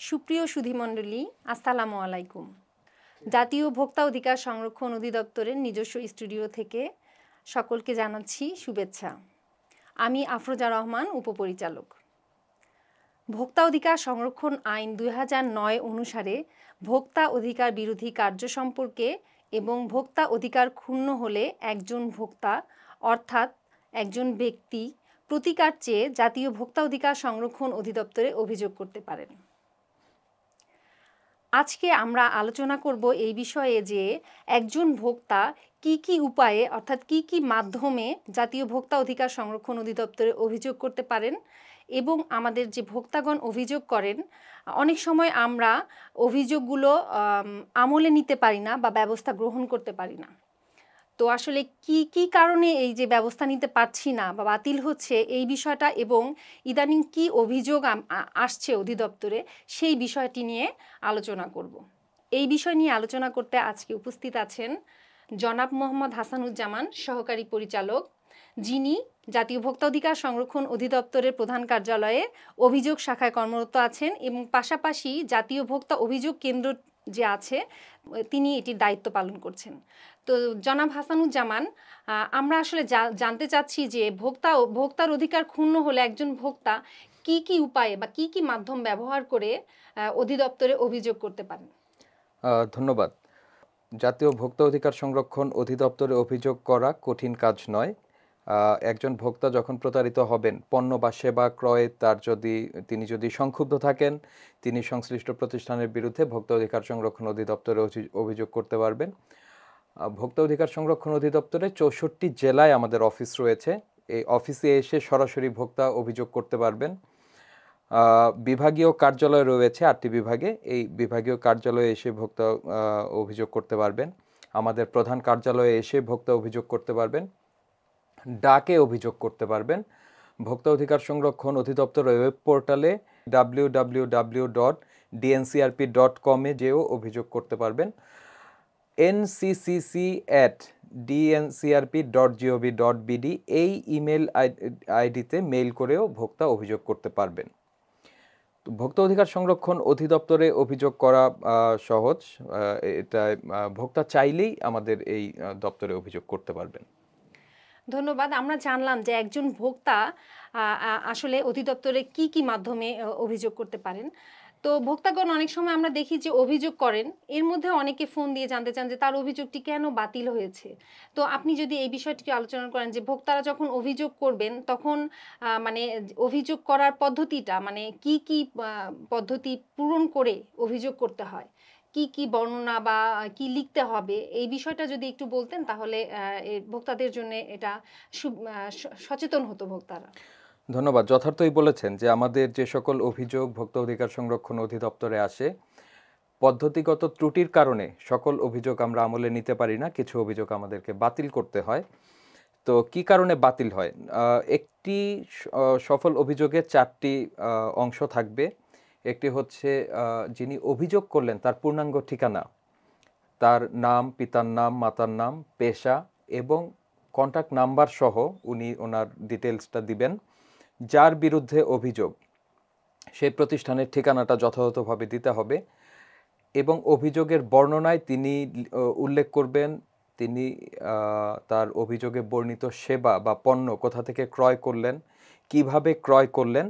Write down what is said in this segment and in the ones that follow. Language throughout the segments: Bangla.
সুপ্রিয় সুধীমণ্ডলী, আসসালামু আলাইকুম। জাতীয় ভোক্তা অধিকার সংরক্ষণ অধিদপ্তরের নিজস্ব স্টুডিও থেকে সকলকে জানাচ্ছি শুভেচ্ছা। আমি আফরোজা রহমান, উপপরিচালক। ভোক্তা অধিকার সংরক্ষণ আইন 2009 অনুসারে ভোক্তা অধিকার বিরোধী কার্য সম্পর্কে এবং ভোক্তা অধিকার ক্ষুণ্ণ হলে একজন ভোক্তা অর্থাৎ একজন ব্যক্তি প্রতিকার চেয়ে জাতীয় ভোক্তা অধিকার সংরক্ষণ অধিদপ্তরে অভিযোগ করতে পারেন। আজকে আমরা আলোচনা করব এই বিষয়ে যে একজন ভোক্তা কি উপায়ে অর্থাৎ কি মাধ্যমে জাতীয় ভোক্তা অধিকার সংরক্ষণ অধিদপ্তরে অভিযোগ করতে পারেন এবং আমাদের যে ভোক্তাগণ অভিযোগ করেন অনেক সময় আমরা অভিযোগগুলো আমলে নিতে পারি না বা ব্যবস্থা গ্রহণ করতে পারি না। তো আসলে কি কারণে এই যে ব্যবস্থা নিতে পারছি না বা বাতিল হচ্ছে এই বিষয়টা এবং ইদানিং কি অভিযোগ আসছে অধিদপ্তরে সেই বিষয়টি নিয়ে আলোচনা করব। এই বিষয় নিয়ে আলোচনা করতে আজকে উপস্থিত আছেন জনাব মোহাম্মদ হাসানুজ্জামান, সহকারী পরিচালক, যিনি জাতীয় ভোক্তা অধিকার সংরক্ষণ অধিদপ্তরের প্রধান কার্যালয়ে অভিযোগ শাখায় কর্মরত আছেন এবং পাশাপাশি জাতীয় ভোক্তা অভিযোগ কেন্দ্র যে আছে তিনি এটির দায়িত্ব পালন করছেন। তো জনাব হাসানুজ্জামান, আমরা আসলে জানতে চাচ্ছি যে ভোক্তার অধিকার ক্ষুণ্ণ হলে একজন ভোক্তা কি উপায়ে বা কি মাধ্যম ব্যবহার করে অধিদপ্তরে অভিযোগ করতে পারেন? ধন্যবাদ। জাতীয় ভোক্তা অধিকার সংরক্ষণ অধিদপ্তরে অভিযোগ করা কঠিন কাজ নয়। একজন ভোক্তা যখন প্রতারিত হবেন, পণ্য বা সেবা ক্রয়ে তিনি যদি সংক্ষুব্ধ থাকেন, তিনি সংশ্লিষ্ট প্রতিষ্ঠানের বিরুদ্ধে ভোক্তা অধিকার সংরক্ষণ অধিদপ্তরে অভিযোগ করতে পারবেন। ভোক্তা অধিকার সংরক্ষণ অধিদপ্তরে 64 জেলায় আমাদের অফিস রয়েছে। এই অফিসে এসে সরাসরি ভোক্তা অভিযোগ করতে পারবেন। বিভাগীয় কার্যালয় রয়েছে 8টি বিভাগে। এই বিভাগীয় কার্যালয়ে এসে ভোক্তা অভিযোগ করতে পারবেন। আমাদের প্রধান কার্যালয়ে এসে ভোক্তা অভিযোগ করতে পারবেন। ডাকে অভিযোগ করতে পারবেন। ভোক্তা অধিকার সংরক্ষণ অধিদপ্তরের ওয়েব পোর্টালে www.dncrp.com যেও অভিযোগ করতে পারবেন। ncc@dncrp.gov.bd এই ইমেল আইডিতে মেইল করেও ভোক্তা অভিযোগ করতে পারবেন। ভোক্তা অধিকার সংরক্ষণ অধিদপ্তরে অভিযোগ করা সহজ। এটা ভোক্তা চাইলেই আমাদের এই দপ্তরে অভিযোগ করতে পারবেন। ধন্যবাদ। আমরা জানলাম যে একজন ভোক্তা আসলে অধিদপ্তরে কি মাধ্যমে অভিযোগ করতে পারেন। তো ভোক্তাগণ অনেক সময় আমরা দেখি যে অভিযোগ করেন, এর মধ্যে অনেকে ফোন দিয়ে জানতে চান যে তার অভিযোগটি কেন বাতিল হয়েছে। তো আপনি যদি এই বিষয়টিকে আলোচনা করেন যে ভোক্তারা যখন অভিযোগ করবেন তখন মানে অভিযোগ করার পদ্ধতিটা মানে কি পদ্ধতি পূরণ করে অভিযোগ করতে হয়, কি বর্ণনা বা কি লিখতে হবে এই বিষয়টা যদি একটু বলতেন তাহলে ভোক্তাদের জন্য এটা সচেতন হতো ভোক্তারা। ধন্যবাদ। যথার্থই বলেছেন যে আমাদের যে সকল অভিযোগ ভোক্তা অধিকার সংরক্ষণ অধিদপ্তরে আসে, পদ্ধতিগত ত্রুটির কারণে সকল অভিযোগ আমরা আমলে নিতে পারি না। কিছু অভিযোগ আমাদেরকে বাতিল করতে হয়। তো কি কারণে বাতিল হয়? একটি সফল অভিযোগে 4টি অংশ থাকবে। একটি হচ্ছে যিনি অভিযোগ করলেন তার পূর্ণাঙ্গ ঠিকানা, তার নাম, পিতার নাম, মাতার নাম, পেশা এবং কন্ট্যাক্ট নাম্বার সহ উনি ওনার ডিটেলসটা দিবেন। যার বিরুদ্ধে অভিযোগ সেই প্রতিষ্ঠানের ঠিকানাটা যথাযথভাবে দিতে হবে এবং অভিযোগের বর্ণনায় তিনি উল্লেখ করবেন তিনি তার অভিযোগে বর্ণিত সেবা বা পণ্য কোথা থেকে ক্রয় করলেন, কিভাবে ক্রয় করলেন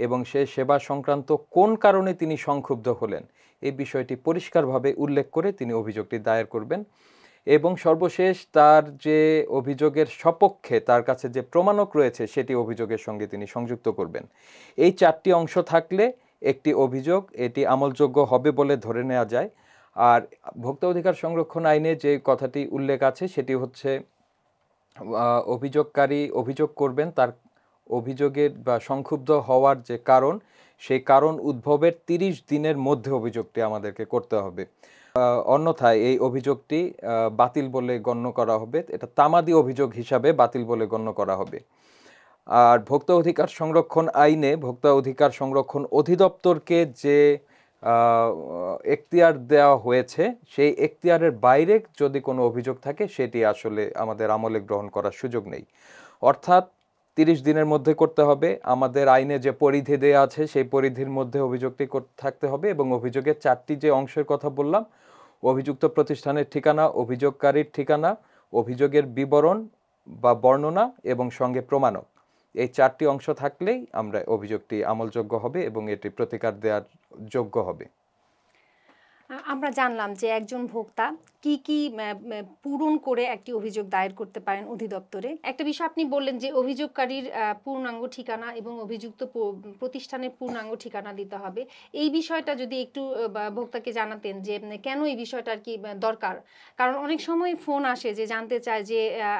এবং সেই সেবা সংক্রান্ত কোন কারণে তিনি সংক্ষুব্ধ হলেন এই বিষয়টি পরিষ্কারভাবে উল্লেখ করে তিনি অভিযোগটি দায়ের করবেন এবং সর্বশেষ তার যে অভিযোগের সপক্ষে তার কাছে যে প্রমাণক রয়েছে সেটি অভিযোগের সঙ্গে তিনি সংযুক্ত করবেন। এই 4টি অংশ থাকলে একটি অভিযোগ এটি আমলযোগ্য হবে বলে ধরে নেওয়া যায়। আর ভোক্তা অধিকার সংরক্ষণ আইনে যে কথাটি উল্লেখ আছে সেটি হচ্ছে অভিযোগকারী অভিযোগ করবেন তার অভিযোগের বা সংক্ষুব্ধ হওয়ার যে কারণ সেই কারণ উদ্ভবের 30 দিনের মধ্যে অভিযোগটি আমাদেরকে করতে হবে। অন্যথায় এই অভিযোগটি বাতিল বলে গণ্য করা হবে। এটা তামাদি অভিযোগ হিসাবে বাতিল বলে গণ্য করা হবে। আর ভোক্তা অধিকার সংরক্ষণ আইনে ভোক্তা অধিকার সংরক্ষণ অধিদপ্তরকে যে এখতিয়ার দেওয়া হয়েছে সেই এখতিয়ারের বাইরে যদি কোনো অভিযোগ থাকে সেটি আসলে আমাদের আমলে গ্রহণ করার সুযোগ নেই। অর্থাৎ 30 দিনের মধ্যে করতে হবে। আমাদের আইনে যে পরিধি দেয়া আছে সেই পরিধির মধ্যে অভিযোগটি থাকতে হবে এবং অভিযোগের 4টি যে অংশের কথা বললাম, অভিযুক্ত প্রতিষ্ঠানের ঠিকানা, অভিযোগকারীর ঠিকানা, অভিযোগের বিবরণ বা বর্ণনা এবং সঙ্গে প্রমাণক, এই 4টি অংশ থাকলেই আমরা অভিযোগটি আমলযোগ্য হবে এবং এটি প্রতিকার দেওয়ার যোগ্য হবে। আমরা জানলাম যে একজন ভোক্তা কি কি পূরণ করে একটি অভিযোগ দায়ের করতে পারেন অধিদপ্তরে। একটা বিষয় আপনি বললেন যে অভিযোগকারীর পূর্ণাঙ্গ ঠিকানা এবং অভিযুক্ত প্রতিষ্ঠানের পূর্ণাঙ্গ ঠিকানা দিতে হবে। এই বিষয়টা যদি একটু ভোক্তাকে জানাতেন যে কেন এই বিষয়টা আর কি দরকার। কারণ অনেক সময় ফোন আসে যে জানতে চায় যে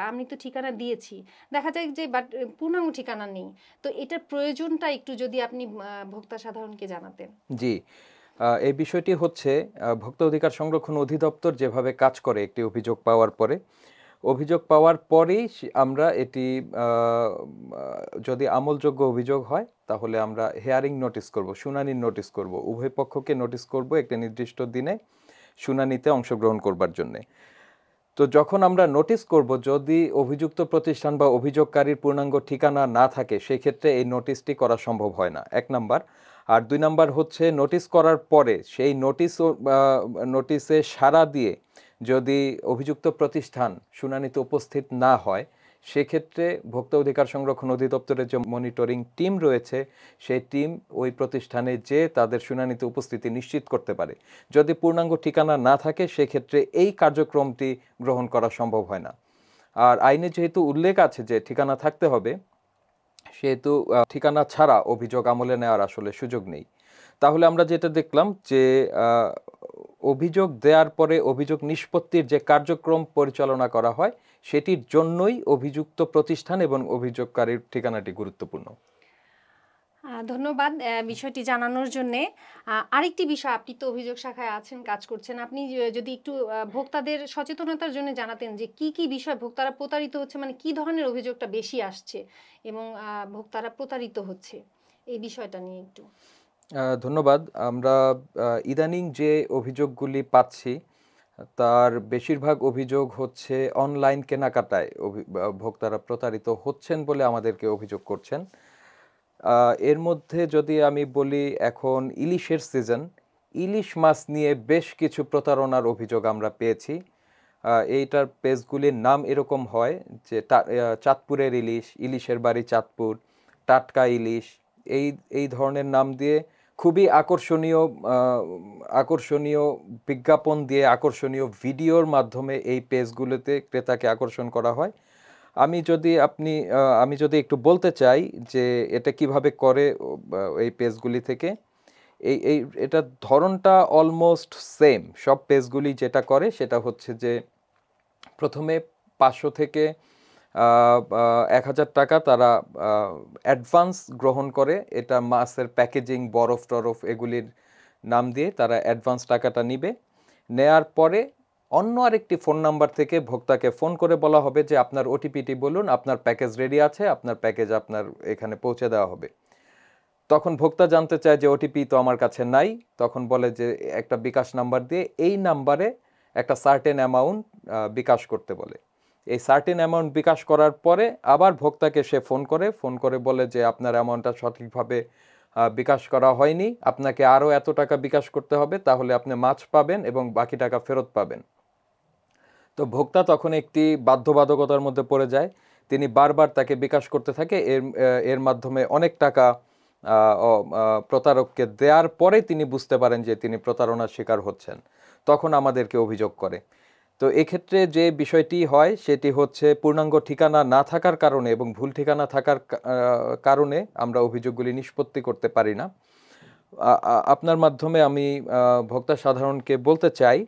আমি তো ঠিকানা দিয়েছি, দেখা যায় যে বাট পূর্ণাঙ্গ ঠিকানা নেই। তো এটার প্রয়োজনটা একটু যদি আপনি ভোক্তা সাধারণকে জানাতেন। জি, এই বিষয়টি হচ্ছে ভোক্তা অধিকার সংরক্ষণ অধিদপ্তর যেভাবে কাজ করে একটি অভিযোগ পাওয়ার পরে, অভিযোগ পাওয়ার পরেই আমরা এটি যদি আমলযোগ্য অভিযোগ হয় তাহলে আমরা হেয়ারিং নোটিশ করব, শুনানির নোটিশ করব, উভয় পক্ষকে নোটিশ করব একটি নির্দিষ্ট দিনে শুনানিতে অংশগ্রহণ করবার জন্যে। তো যখন আমরা নোটিশ করব, যদি অভিযুক্ত প্রতিষ্ঠান বা অভিযোগকারীর পূর্ণাঙ্গ ঠিকানা না থাকে সেক্ষেত্রে এই নোটিশটি করা সম্ভব হয় না, 1 নাম্বার। আর 2 নাম্বার হচ্ছে নোটিশ করার পরে সেই নোটিশে সাড়া দিয়ে যদি অভিযুক্ত প্রতিষ্ঠান শুনানিতে উপস্থিত না হয় সেক্ষেত্রে ভোক্তা অধিকার সংরক্ষণ অধিদপ্তরের যে মনিটরিং টিম রয়েছে সেই টিম ওই প্রতিষ্ঠানে যে তাদের শুনানিতে উপস্থিতি নিশ্চিত করতে পারে। যদি পূর্ণাঙ্গ ঠিকানা না থাকে সেক্ষেত্রে এই কার্যক্রমটি গ্রহণ করা সম্ভব হয় না। আর আইনে যেহেতু উল্লেখ আছে যে ঠিকানা থাকতে হবে, সেহেতু ঠিকানা ছাড়া অভিযোগ আমলে নেওয়ার আসলে সুযোগ নেই। তাহলে আমরা যেটা দেখলাম যে অভিযোগ দেওয়ার পরে অভিযোগ নিষ্পত্তির যে কার্যক্রম পরিচালনা করা হয় সেটির জন্যই অভিযুক্ত প্রতিষ্ঠান এবং অভিযোগকারীর ঠিকানাটি গুরুত্বপূর্ণ। ধন্যবাদ বিষয়টি জানানোর জন্যে। আরেকটি বিষয়, আপনি তো অভিযোগ শাখায় আছেন, কাজ করছেন, আপনি যদি একটু ভোক্তাদের সচেতনতার জন্য জানাতেন যে কি কি বিষয় ভোক্তারা প্রতারিত হচ্ছে, মানে কি ধরনের অভিযোগটা বেশি আসছে এবং ভোক্তারা প্রতারিত হচ্ছে, এই বিষয়টা নিয়ে একটু। ধন্যবাদ। আমরা ইদানিং যে অভিযোগগুলি পাচ্ছি তার বেশিরভাগ অভিযোগ হচ্ছে অনলাইন কেনাকাটায় ভোক্তারা প্রতারিত হচ্ছেন বলে আমাদেরকে অভিযোগ করছেন। এর মধ্যে যদি আমি বলি, এখন ইলিশের সিজন, ইলিশ মাছ নিয়ে বেশ কিছু প্রতারণার অভিযোগ আমরা পেয়েছি। এইটার পেজগুলির নাম এরকম হয় যে চাঁদপুরের ইলিশ, ইলিশের বাড়ি চাঁদপুর, টাটকা ইলিশ, এই ধরনের নাম দিয়ে খুবই আকর্ষণীয় বিজ্ঞাপন দিয়ে আকর্ষণীয় ভিডিওর মাধ্যমে এই পেজগুলোতে ক্রেতাকে আকর্ষণ করা হয়। আমি যদি একটু বলতে চাই যে এটা কিভাবে করে এই পেজগুলি থেকে, এটার ধরনটা অলমোস্ট সেম। সব পেজগুলি যেটা করে সেটা হচ্ছে যে প্রথমে 500 থেকে 1000 টাকা তারা অ্যাডভান্স গ্রহণ করে। এটা মাছের প্যাকেজিং, বরফ টরফ এগুলির নাম দিয়ে তারা অ্যাডভান্স টাকাটা নিবে। নেয়ার পরে অন্য আরেকটি ফোন নাম্বার থেকে ভোক্তাকে ফোন করে বলা হবে যে আপনার ওটিপিটি বলুন, আপনার প্যাকেজ রেডি আছে, আপনার প্যাকেজ আপনার এখানে পৌঁছে দেওয়া হবে। তখন ভোক্তা জানতে চায় যে ওটিপি তো আমার কাছে নাই, তখন বলে যে একটা বিকাশ নাম্বার দিয়ে এই নাম্বারে একটা সার্টেন অ্যামাউন্ট বিকাশ করতে বলে। এই সার্টেন অ্যামাউন্ট বিকাশ করার পরে আবার ভোক্তাকে সে ফোন করে বলে যে আপনার অ্যামাউন্টটা সঠিকভাবে বিকাশ করা হয়নি, আপনাকে আরও এত টাকা বিকাশ করতে হবে, তাহলে আপনি মাছ পাবেন এবং বাকি টাকা ফেরত পাবেন। তো ভোক্তা তখন একটি বাধ্যবাধকতার মধ্যে পড়ে যায়, তিনি বারবার তাকে বিকাশ করতে থাকে। এর মাধ্যমে অনেক টাকা প্রতারককে দেওয়ার পরে তিনি বুঝতে পারেন যে তিনি প্রতারণার শিকার হচ্ছেন, তখন আমাদেরকে অভিযোগ করে। তো এক্ষেত্রে যে বিষয়টি হয় সেটি হচ্ছে পূর্ণাঙ্গ ঠিকানা না থাকার কারণে এবং ভুল ঠিকানা থাকার কারণে আমরা অভিযোগগুলি নিষ্পত্তি করতে পারি না। আপনার মাধ্যমে আমি ভোক্তা সাধারণকে বলতে চাই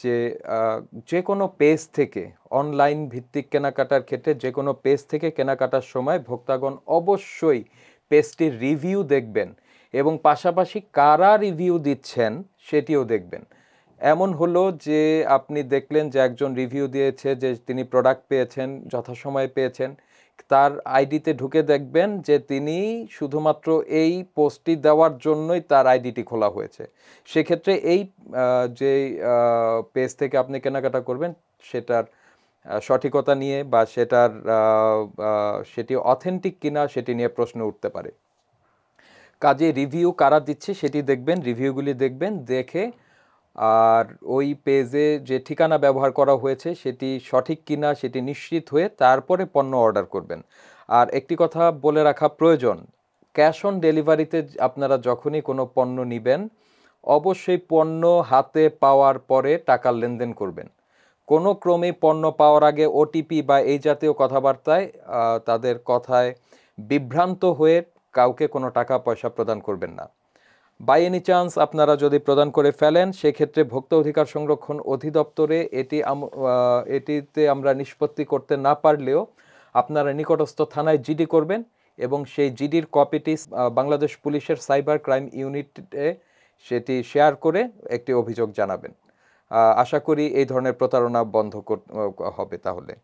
যে যে কোনো পেজ থেকে, অনলাইন ভিত্তিক কেনাকাটার ক্ষেত্রে যে কোনো পেজ থেকে কেনাকাটার সময় ভোক্তাগণ অবশ্যই পেজটির রিভিউ দেখবেন এবং পাশাপাশি কারা রিভিউ দিচ্ছেন সেটিও দেখবেন। এমন হলো যে আপনি দেখলেন যে একজন রিভিউ দিয়েছে যে তিনি প্রোডাক্ট পেয়েছেন, যথাসময়ে পেয়েছেন, তার আইডিতে ঢুকে দেখবেন যে তিনি শুধুমাত্র এই পোস্টটি দেওয়ার জন্যই তার আইডিটি খোলা হয়েছে। সেক্ষেত্রে এই যে পেজ থেকে আপনি কেনাকাটা করবেন সেটার সঠিকতা নিয়ে বা সেটি অথেন্টিক কিনা সেটি নিয়ে প্রশ্ন উঠতে পারে। কাজে রিভিউ কারা দিচ্ছে সেটি দেখবেন, রিভিউগুলি দেখবেন, দেখে আর ওই পেজে যে ঠিকানা ব্যবহার করা হয়েছে সেটি সঠিক কিনা সেটি নিশ্চিত হয়ে তারপরে পণ্য অর্ডার করবেন। আর একটি কথা বলে রাখা প্রয়োজন, ক্যাশ অন ডেলিভারিতে আপনারা যখনই কোনো পণ্য নেবেন অবশ্যই পণ্য হাতে পাওয়ার পরে টাকার লেনদেন করবেন। কোনো ক্রমে পণ্য পাওয়ার আগে ওটিপি বা এই জাতীয় কথাবার্তায় তাদের কথায় বিভ্রান্ত হয়ে কাউকে কোনো টাকা পয়সা প্রদান করবেন না। বাই এনি চান্স আপনারা যদি প্রদান করে ফেলেন সেক্ষেত্রে ভোক্তা অধিকার সংরক্ষণ অধিদপ্তরে এটিতে আমরা নিষ্পত্তি করতে না পারলেও আপনারা নিকটস্থ থানায় জিডি করবেন এবং সেই জিডির কপিটি বাংলাদেশ পুলিশের সাইবার ক্রাইম ইউনিটে সেটি শেয়ার করে একটি অভিযোগ জানাবেন। আশা করি এই ধরনের প্রতারণা বন্ধ হবে তাহলে।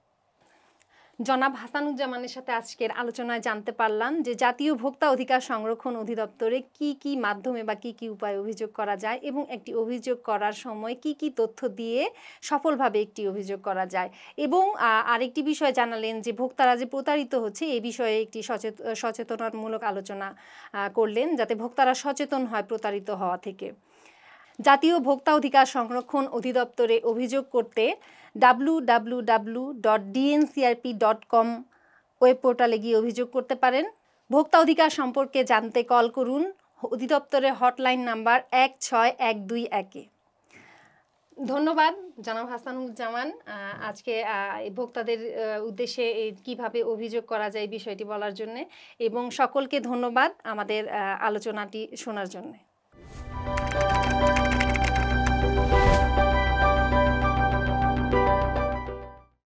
জনাব হাসানুজ্জামানের সাথে আজকের আলোচনায় জানতে পারলাম যে জাতীয় ভোক্তা অধিকার সংরক্ষণ অধিদপ্তরে কি কি মাধ্যমে বা কি কি উপায়ে অভিযোগ করা যায় এবং একটি অভিযোগ করার সময় কি কি তথ্য দিয়ে সফলভাবে একটি অভিযোগ করা যায়, এবং আরেকটি বিষয় জানালেন যে ভোক্তারা যে প্রতারিত হচ্ছে এই বিষয়ে একটি সচেতনতামূলক আলোচনা করলেন যাতে ভোক্তারা সচেতন হয় প্রতারিত হওয়া থেকে। জাতীয় ভোক্তা অধিকার সংরক্ষণ অধিদপ্তরে অভিযোগ করতে www.dncrp.com ওয়েব পোর্টালে গিয়ে অভিযোগ করতে পারেন। ভোক্তা অধিকার সম্পর্কে জানতে কল করুন অধিদপ্তরের হটলাইন নাম্বার 16121-এ। ধন্যবাদ জনাব হাসানুজ্জামান, আজকে ভোক্তাদের উদ্দেশ্যে কিভাবে অভিযোগ করা যায় এই বিষয়টি বলার জন্য, এবং সকলকে ধন্যবাদ আমাদের আলোচনাটি শোনার জন্য।